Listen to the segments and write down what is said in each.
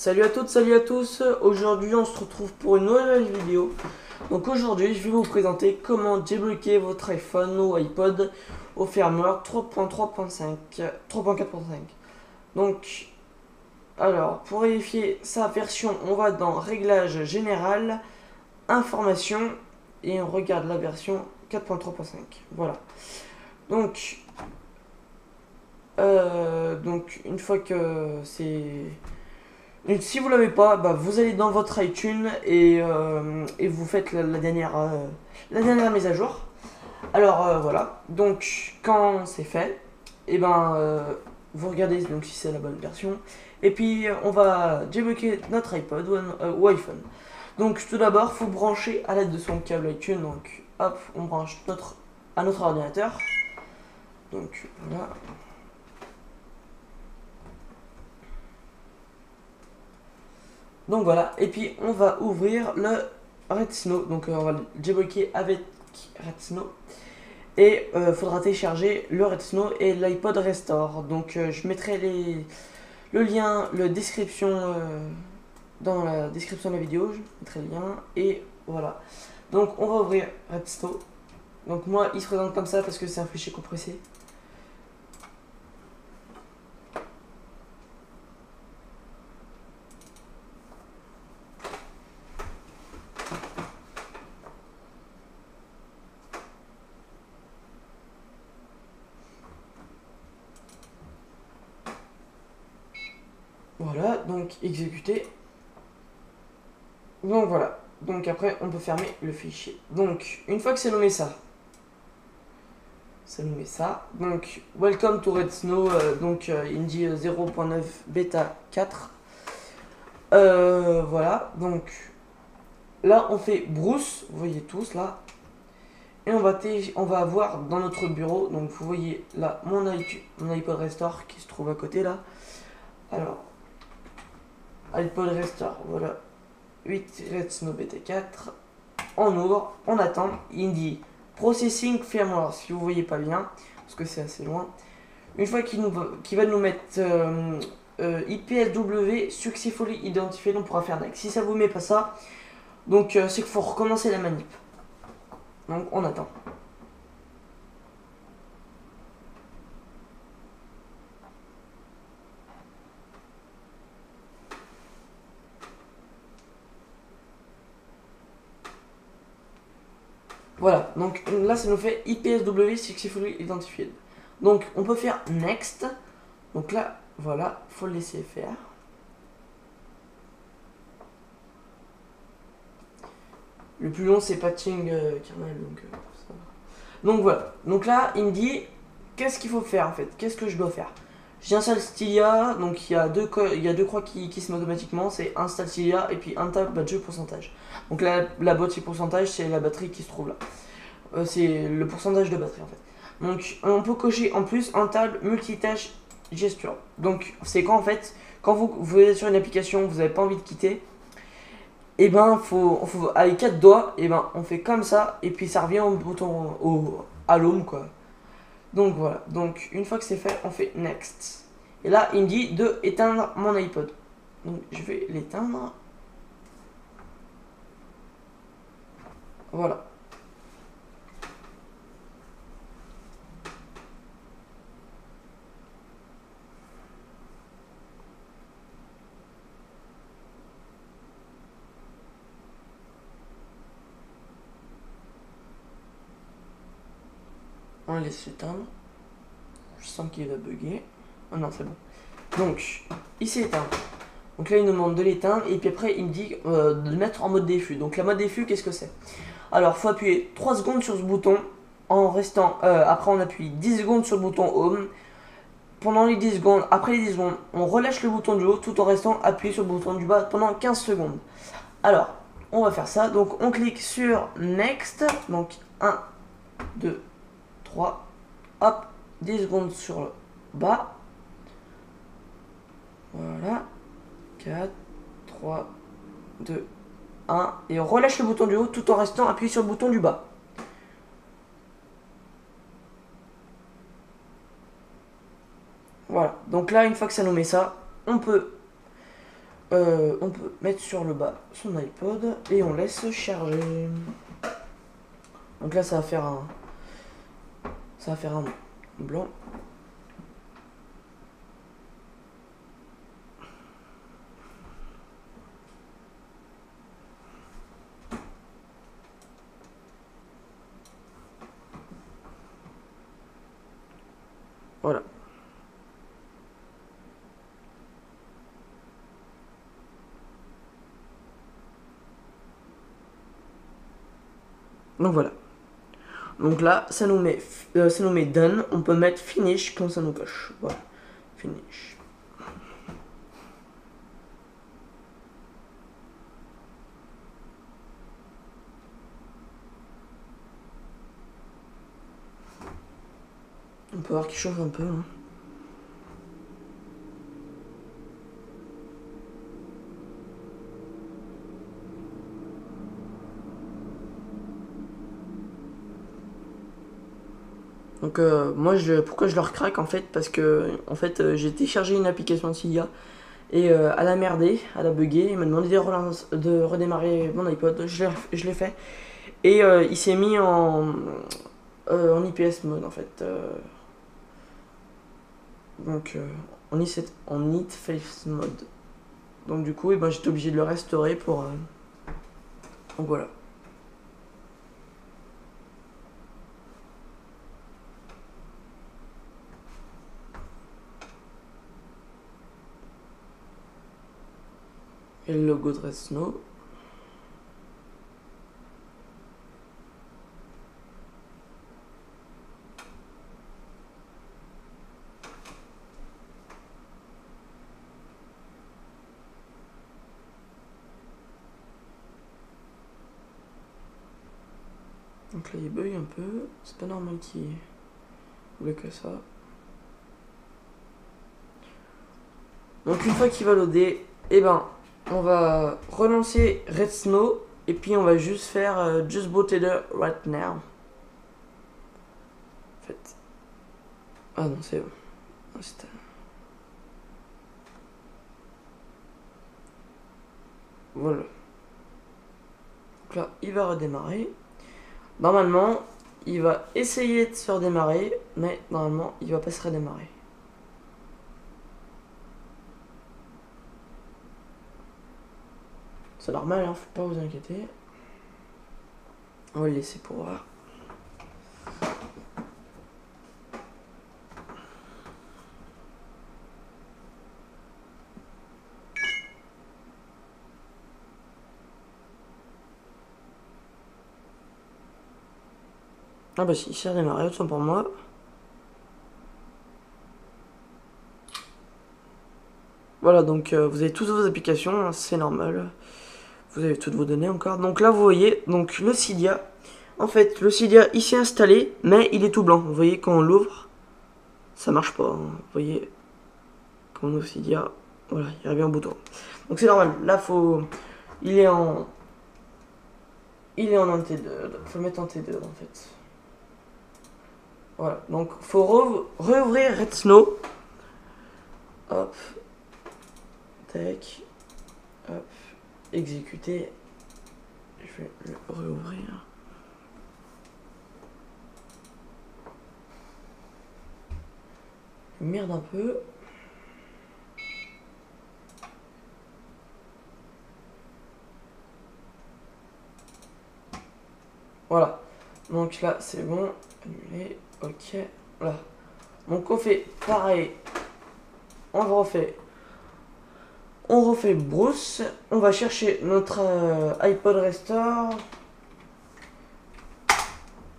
Salut à toutes, salut à tous. Aujourd'hui on se retrouve pour une nouvelle vidéo. Donc aujourd'hui je vais vous présenter comment débloquer votre iPhone ou iPod au firmware 3.3.5 3.4.5. Donc alors pour vérifier sa version, on va dans réglages général, information et on regarde la version 4.3.5. Voilà. Donc une fois que c'est... Donc, si vous l'avez pas, bah, vous allez dans votre iTunes et vous faites la dernière mise à jour. Alors voilà, donc quand c'est fait, et vous regardez donc si c'est la bonne version. Et puis on va débloquer notre iPod ou iPhone. Donc tout d'abord, faut brancher à l'aide de son câble iTunes. Donc hop, on branche à notre ordinateur. Donc voilà. Donc voilà, et puis on va ouvrir le Redsn. Donc on va le débloquer avec Redsn. Et faudra télécharger le Redsn et l'iPod Restore. Donc je mettrai le lien, dans la description de la vidéo. Je mettrai le lien et voilà. Donc on va ouvrir Redsn. Donc moi il se présente comme ça parce que c'est un fichier compressé. Voilà, donc exécuter. Donc voilà. Donc après, on peut fermer le fichier. Donc, une fois que c'est nommé ça, nous met ça. Donc, welcome to Redsn. Il me dit 0.9 bêta 4. Voilà, donc là, on fait Bruce, vous voyez tous là. Et on va avoir dans notre bureau, donc vous voyez là mon iPod Restore qui se trouve à côté là. Alors, iPod Restore, voilà. 8 Redsn BT4. On ouvre, on attend. Il me dit Processing Firmware, si vous voyez pas bien, parce que c'est assez loin. Une fois qu'il va nous mettre IPSW Successfully Identified, on pourra faire next. Si ça vous met pas ça, donc c'est qu'il faut recommencer la manip. Donc on attend. Voilà, donc là ça nous fait IPSW Successfully Identified. Donc on peut faire next. Donc là, voilà, faut le laisser faire. Le plus long c'est patching kernel, donc voilà. Donc là, il me dit qu'est-ce qu'il faut faire en fait, qu'est-ce que je dois faire. J'installe Stylia, donc il y a deux croix qui se mettent automatiquement, c'est install Stylia et puis un tab batterie pourcentage. Donc là, la boîtier pourcentage, c'est la batterie qui se trouve là. C'est le pourcentage de batterie en fait. Donc on peut cocher en plus un tab multitâche gesture. Donc c'est quand en fait, quand vous êtes sur une application, vous n'avez pas envie de quitter, et avec 4 doigts, et on fait comme ça, et puis ça revient au bouton à l'home quoi. Donc voilà, donc une fois que c'est fait, on fait next. Et là, il me dit de éteindre mon iPod. Donc je vais l'éteindre. Voilà. On laisse s'éteindre. Je sens qu'il va bugger. Oh non, c'est bon. Donc, il s'est éteint. Donc là, il nous demande de l'éteindre. Et puis après, il me dit de le mettre en mode défus. Donc, la mode défus, qu'est-ce que c'est? Alors, il faut appuyer 3 secondes sur ce bouton. En restant. Après, on appuie 10 secondes sur le bouton Home. Pendant les 10 secondes, après les 10 secondes, on relâche le bouton du haut tout en restant appuyé sur le bouton du bas pendant 15 secondes. Alors, on va faire ça. Donc, on clique sur Next. Donc, 1, 2, 3. Hop, 10 secondes sur le bas. Voilà. 4, 3, 2, 1. Et on relâche le bouton du haut tout en restant appuyé sur le bouton du bas. Voilà. Donc là, une fois que ça nous met ça, on peut on peut mettre sur le bas son iPod et on laisse charger. Donc là ça va faire un blanc. Voilà. Donc voilà. Donc là, ça nous met done. On peut mettre finish quand ça nous coche. Voilà. Finish. On peut voir qu'il chauffe un peu. Hein. Donc moi pourquoi je le recraque en fait, parce que en fait j'ai téléchargé une application de Cydia et elle a merdé, elle a bugué, il m'a demandé de redémarrer mon iPod, je l'ai fait et il s'est mis en IPS mode en fait, donc en It Face mode, donc du coup j'étais obligé de le restaurer pour donc voilà. Et le logo de Red Snow. Donc là il bug un peu, c'est pas normal qu'il voulait que ça. Donc une fois qu'il va loader, on va relancer Red Snow et puis on va juste faire Just Booted Right Now. En fait. Ah non, c'est bon. Voilà. Donc là, il va redémarrer. Normalement, il va essayer de se redémarrer, mais normalement, il va pas se redémarrer. C'est normal, hein, faut pas vous inquiéter. On va le laisser pour voir. Ah bah si, il s'est redémarré, autant pour moi. Voilà, donc vous avez toutes vos applications, c'est normal. Vous avez toutes vos données encore. Donc là, vous voyez, donc le Cydia. En fait, le Cydia, il s'est installé, mais il est tout blanc. Vous voyez, quand on l'ouvre, ça marche pas. Hein. Vous voyez, quand on ouvre Cydia, voilà, il revient au bouton. Donc c'est normal. Là, il est en T2. Faut le mettre en T2 en fait. Voilà. Donc faut réouvrir Red Snow. Hop. Tac. Hop. Exécuter. Je vais le réouvrir. Merde un peu. Voilà. Donc là, c'est bon. Annuler. Ok. Là. Donc on fait pareil. On refait Bruce. On va chercher notre iPod Restore.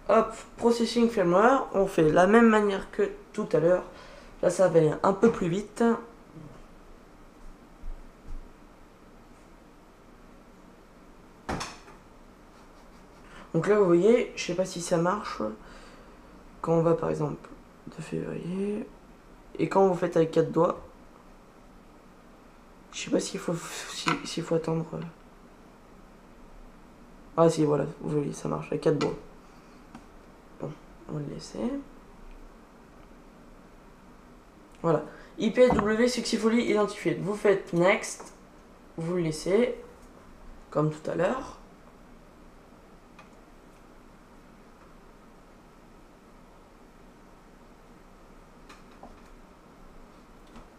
Hop, Processing Firmware. On fait la même manière que tout à l'heure. Là, ça va aller un peu plus vite. Donc là, vous voyez, je sais pas si ça marche. Quand on va par exemple de février. Et quand vous faites avec 4 doigts. Je sais pas s'il faut attendre. Ah si, voilà, vous voyez, ça marche avec 4 doigts. Bon, on va le laisser. Voilà. IPSW Successfully Identified. Vous faites Next. vous le laissez comme tout à l'heure.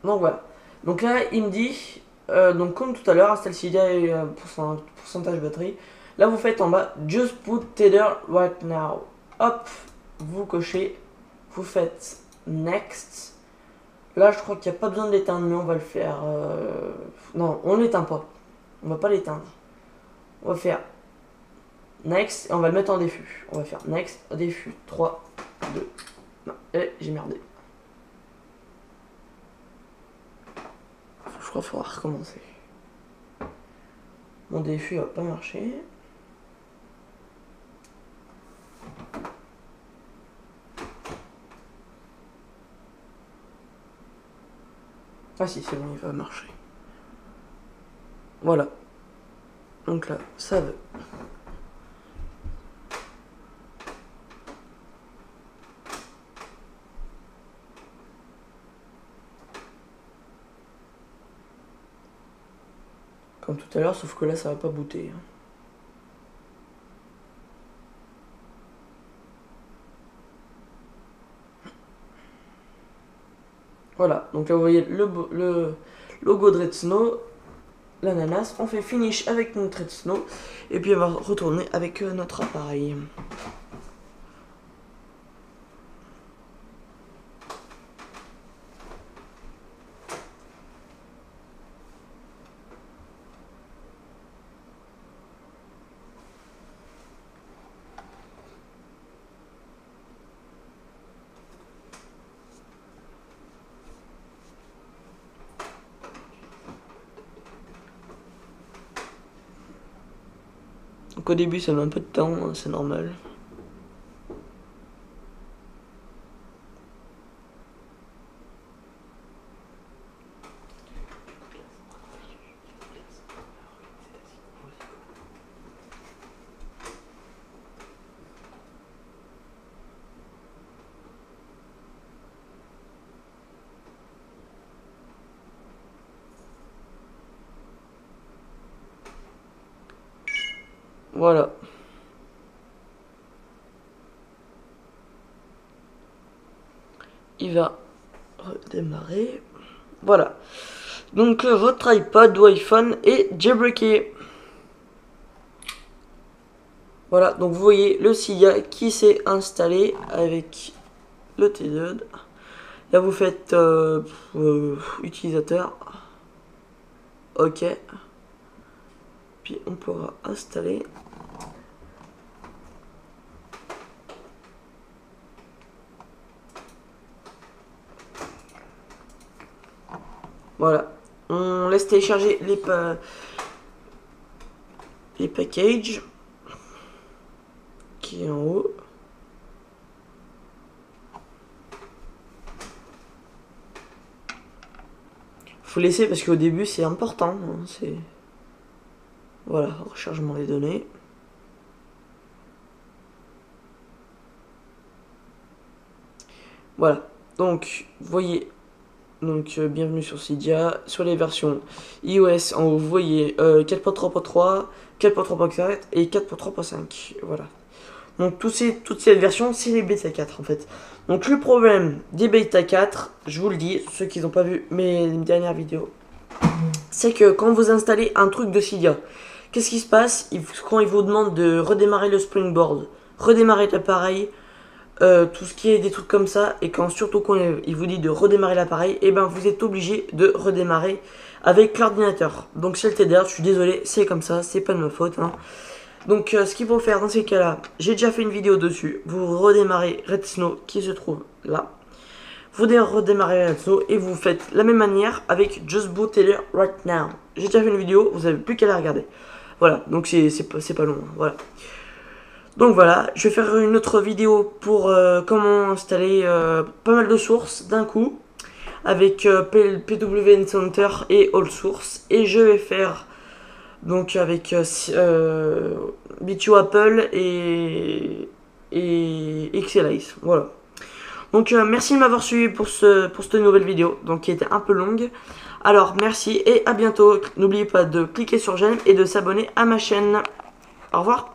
Donc voilà. Donc là, il me dit, donc comme tout à l'heure, install Cydia et pourcentage batterie. Là, vous faites en bas, just put tether right now. Hop, vous cochez, vous faites next. Là, je crois qu'il n'y a pas besoin de l'éteindre, mais on va le faire. Non, on ne l'éteint pas. On va pas l'éteindre. On va faire next et on va le mettre en défus. On va faire next, défus, 3, 2. Non, et j'ai merdé. Je crois qu'il faudra recommencer. Mon défus va pas marcher. Ah si, c'est bon, il va marcher. Voilà. Donc là, ça veut. Comme tout à l'heure, sauf que là, ça va pas booter. Voilà, donc là vous voyez le logo de Red Snow, l'ananas. On fait finish avec notre Red Snow et puis on va retourner avec notre appareil. Donc au début ça met un peu de temps, hein, c'est normal. Voilà. Il va redémarrer. Voilà. Donc votre iPad ou iPhone est jailbreaké. Voilà, donc vous voyez le Cydia qui s'est installé avec le T2. Là vous faites utilisateur. OK. Puis on pourra installer. Voilà. On laisse télécharger les packages qui est en haut. Faut laisser parce qu'au début c'est important. Hein, c'est voilà, rechargement des données. Voilà. Donc vous voyez. Donc bienvenue sur Cydia, sur les versions iOS en haut vous voyez 4.3.3, 4.3.4 et 4.3.5, voilà. Donc toutes ces versions c'est les bêta 4 en fait. Donc le problème des bêta 4, je vous le dis, ceux qui n'ont pas vu mes dernières vidéos, c'est que quand vous installez un truc de Cydia, qu'est-ce qui se passe quand il vous demande de redémarrer le Springboard, redémarrer l'appareil, tout ce qui est des trucs comme ça, et surtout quand il vous dit de redémarrer l'appareil, et ben vous êtes obligé de redémarrer avec l'ordinateur. Donc c'est le TDR, je suis désolé, c'est comme ça, c'est pas de ma faute. Hein. Donc ce qu'il faut faire dans ces cas-là, j'ai déjà fait une vidéo dessus. Vous redémarrez Red Snow qui se trouve là. Vous redémarrez Red Snow et vous faites la même manière avec Just Boot Tether Right Now. J'ai déjà fait une vidéo, vous avez plus qu'à la regarder. Voilà, donc c'est pas long, hein, voilà. Donc voilà, je vais faire une autre vidéo pour comment installer pas mal de sources d'un coup avec PWN Center et All Source, et je vais faire donc avec BitU Apple et XLice. Voilà. Donc merci de m'avoir suivi pour cette nouvelle vidéo, donc qui était un peu longue. Alors merci et à bientôt. N'oubliez pas de cliquer sur j'aime et de s'abonner à ma chaîne. Au revoir.